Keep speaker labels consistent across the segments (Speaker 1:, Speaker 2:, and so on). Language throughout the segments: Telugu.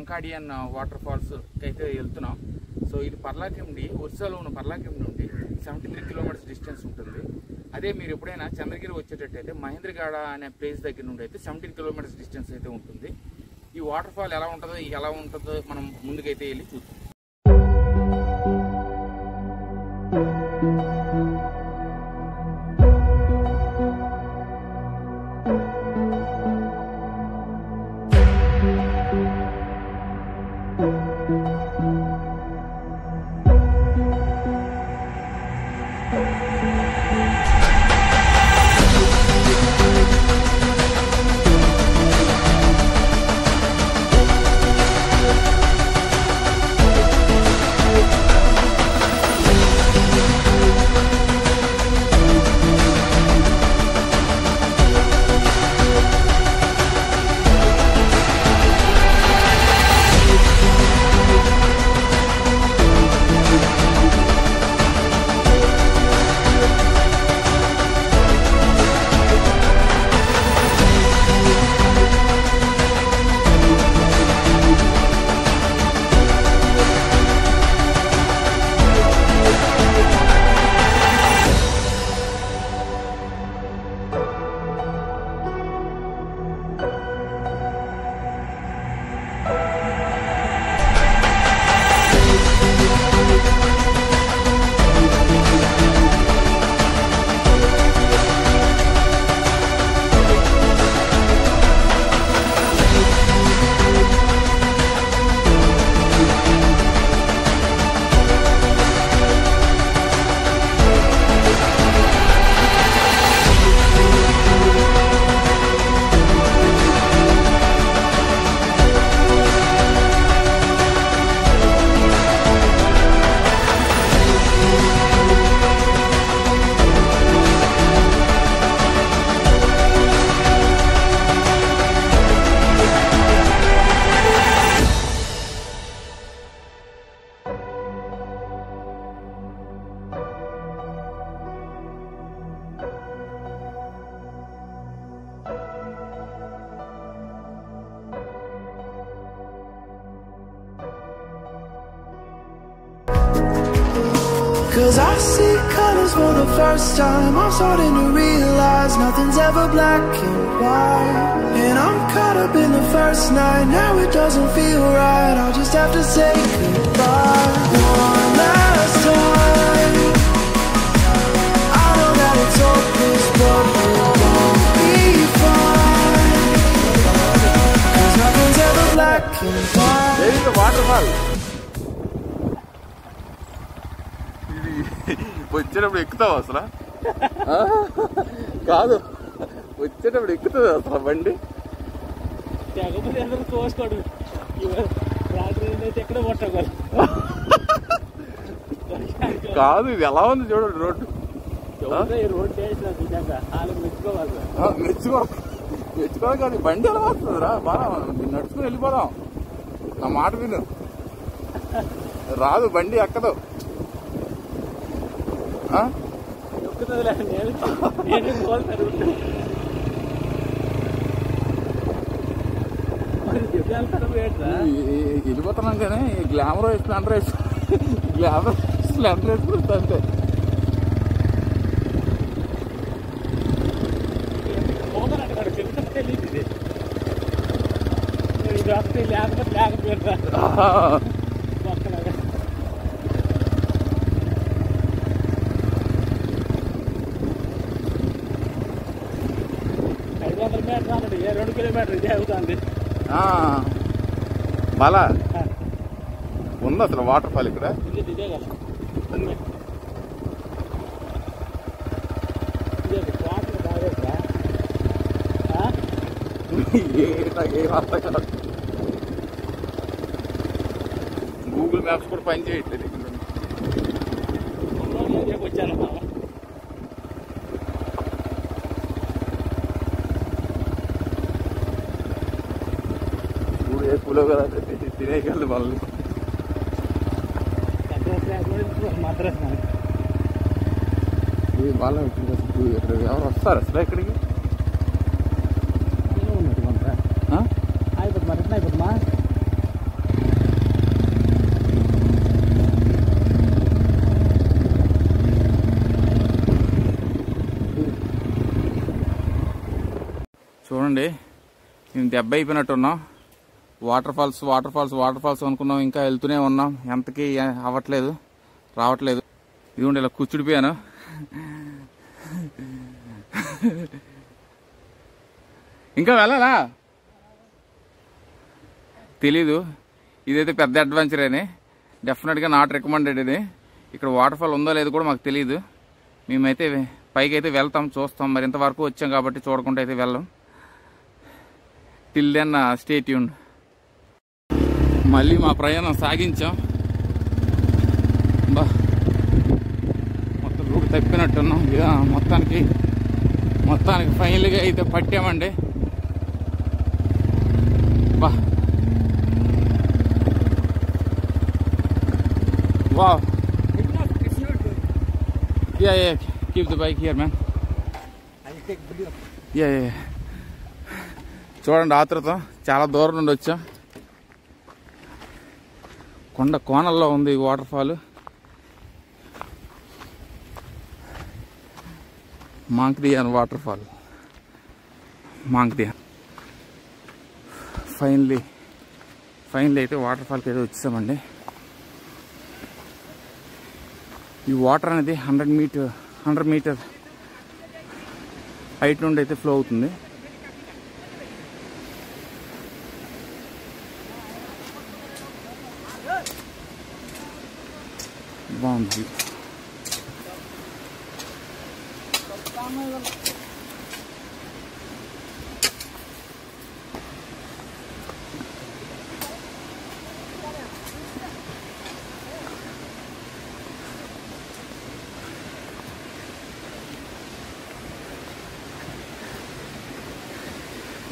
Speaker 1: కంకాడియన్ వాటర్ ఫాల్స్ అయితే వెళ్తున్నాం. సో ఇది పర్లాకిండి, ఒరిస్సాలో ఉన్న పర్లాకిండి నుండి 73 కిలోమీటర్స్ డిస్టెన్స్ ఉంటుంది. అదే మీరు ఎప్పుడైనా చంద్రగిరి వచ్చేటట్టయితే మహేంద్రగాడ అనే ప్లేస్ దగ్గర నుండి అయితే 17 కిలోమీటర్స్ డిస్టెన్స్ అయితే ఉంటుంది. ఈ వాటర్ ఫాల్ ఎలా ఉంటుందో మనం ముందుకైతే వెళ్ళి చూద్దాం.
Speaker 2: Cause I see colors for the first time. I'm starting to realize nothing's ever black and white. And I'm caught up in the first night. Now it doesn't feel right. I'll just have to say goodbye one last time. I know that it's hopeless, but we'll be fine. Cause nothing's ever black and white.
Speaker 1: There is a waterfall. వచ్చేటప్పుడు ఎక్కుతావు అసలు? కాదు, వచ్చేటప్పుడు ఎక్కుతుంది అసలు బండి. కాదు, ఇది ఎలా ఉంది చూడండి రోడ్డు. మెచ్చుకోవాలి కానీ బండి ఎలా వస్తుంది రా, బాగా నడుచుకుని వెళ్ళిపోదాం. నా మాట విను, రాదు బండి ఎక్కదు. వెళ్ళిపోతున్నాం కానీ గ్లామర్ స్ప్లెండర్ వేసుకుంటా అంతే. మళ్ళా ఉంది అసలు వాటర్ ఫాల్ ఇక్కడ. గూగుల్ మ్యాప్స్ కూడా పని చేయట్లేదు. పూలో కదా తినేకెళ్ళి మళ్ళీ వాళ్ళ ఎవరు వస్తారు అసలు ఇక్కడికి? మేము దెబ్బ అయిపోయినట్టున్నాం. వాటర్ ఫాల్స్ అనుకున్నాం, ఇంకా వెళ్తూనే ఉన్నాం. ఎంతకీ అవ్వట్లేదు, రావట్లేదు. ఇదిగోండి ఇలా కూర్చుడిపోయాను. ఇంకా వెళ్ళాలా తెలీదు. ఇదైతే పెద్ద అడ్వెంచర్ అని, డెఫినెట్గా నాట్ రికమెండెడ్. ఇది ఇక్కడ వాటర్ ఫాల్ ఉందో లేదో కూడా మాకు తెలియదు. మేమైతే పైకి అయితే వెళ్తాం, చూస్తాం. మరి ఇంతవరకు వచ్చాం కాబట్టి చూడకుండా అయితే వెళ్ళాం. Till then stay tune. మళ్ళీ మా ప్రయాణం సాగించాం. బా మొత్తం రూట్ తప్పినట్టున్నాం. మొత్తానికి ఫైనల్గా అయితే పట్టామండి. బా wow. Yeah, keep the bike here, man.
Speaker 3: I'll take video.
Speaker 1: Yeah. చూడండి ఆతృత, చాలా దూరం నుండి వచ్చాం. కొండ కోణల్లో ఉంది ఈ water fall. Mankdiyan water fall. Mankdiyan. Finally అయితే వాటర్ ఫాల్కి అయితే వచ్చామండి. ఈ వాటర్ అనేది 100 మీటర్ హైట్ నుండి అయితే ఫ్లో అవుతుంది. బాగుంది.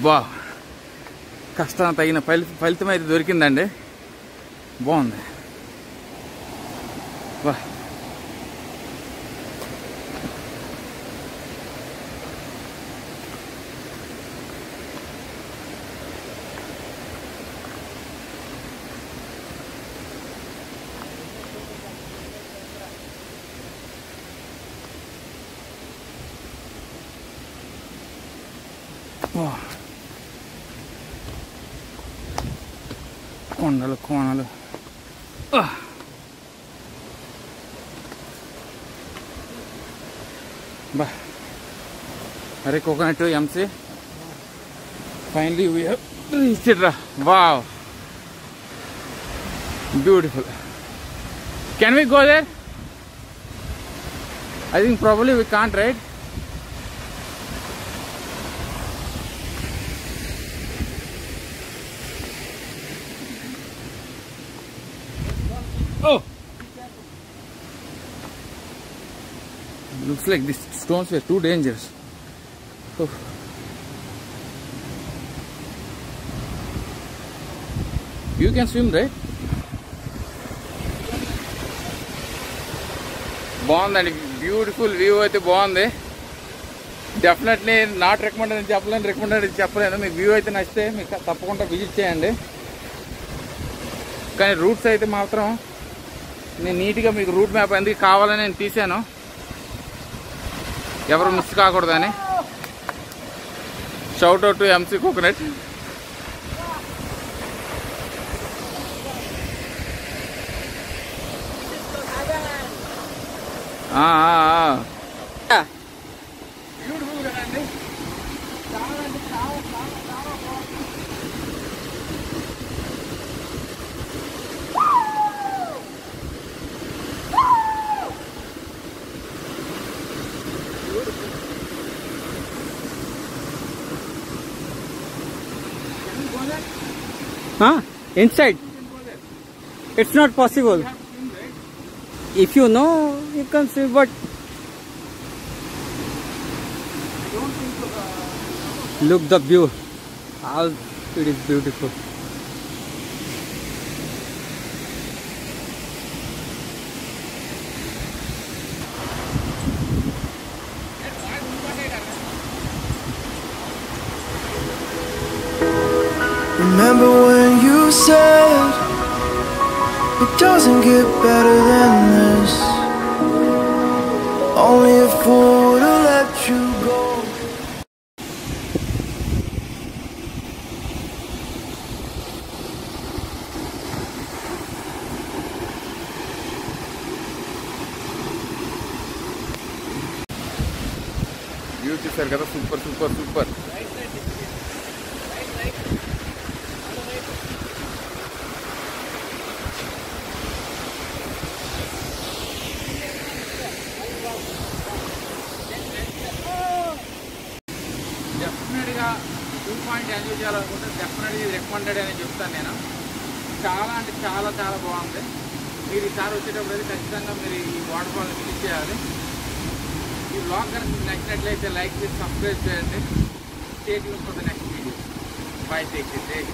Speaker 1: బా కష్టానికి తగిన ఫలితం అయితే దొరికిందండి. బాగుంది. వా కోణాలు బా. అరే coconut MC finally we have reached it. Wow, beautiful. Can we go there? I think probably we can't, right? Oh, looks like these stones were too dangerous. Oh. You can swim, right? బాగుందండి, బ్యూటిఫుల్ వ్యూ అయితే బాగుంది. డెఫినెట్లీ నాట్ రికమెండెడ్ అని చెప్పలేను, రికమెండెడ్ అని చెప్పలేను. మీకు వ్యూ అయితే నచ్చితే మీకు తప్పకుండా విజిట్ చేయండి. కానీ రూట్స్ అయితే మాత్రం నేను నీట్గా మీకు రూట్ మ్యాప్ ఎందుకు కావాలని నేను తీసాను, ఎవరు మిస్ కాకూడదని. Shout out to MC coconut. Beautiful కదండి, చాలా అంటే చాలా చాలా చాలా బాగుంది.
Speaker 3: Inside? It's not possible. If you know, you can swim, but look the view. How it is beautiful.
Speaker 2: Remember when you said it doesn't get better than this? Only a fool to let you go.
Speaker 1: View చూసారు కదా, సూపర్ సూపర్ సూపర్. డెఫినెట్గా 2 పాయింట్ ఎంజాయ్ చేయాలనుకుంటే డెఫినెట్గా రికమెండెడ్ అని చెప్తాను నేను. చాలా అంటే చాలా చాలా బాగుంది. మీరు ఈసారి వచ్చేటప్పుడు అయితే ఖచ్చితంగా మీరు ఈ వాటర్ ఫాల్ని విజిట్ చేయాలి. ఈ బ్లాగ్ కనుక మీకు నచ్చినట్లయితే లైక్ చేసి సబ్స్క్రైబ్ చేయండి. Stay tune for the next video. By, take care.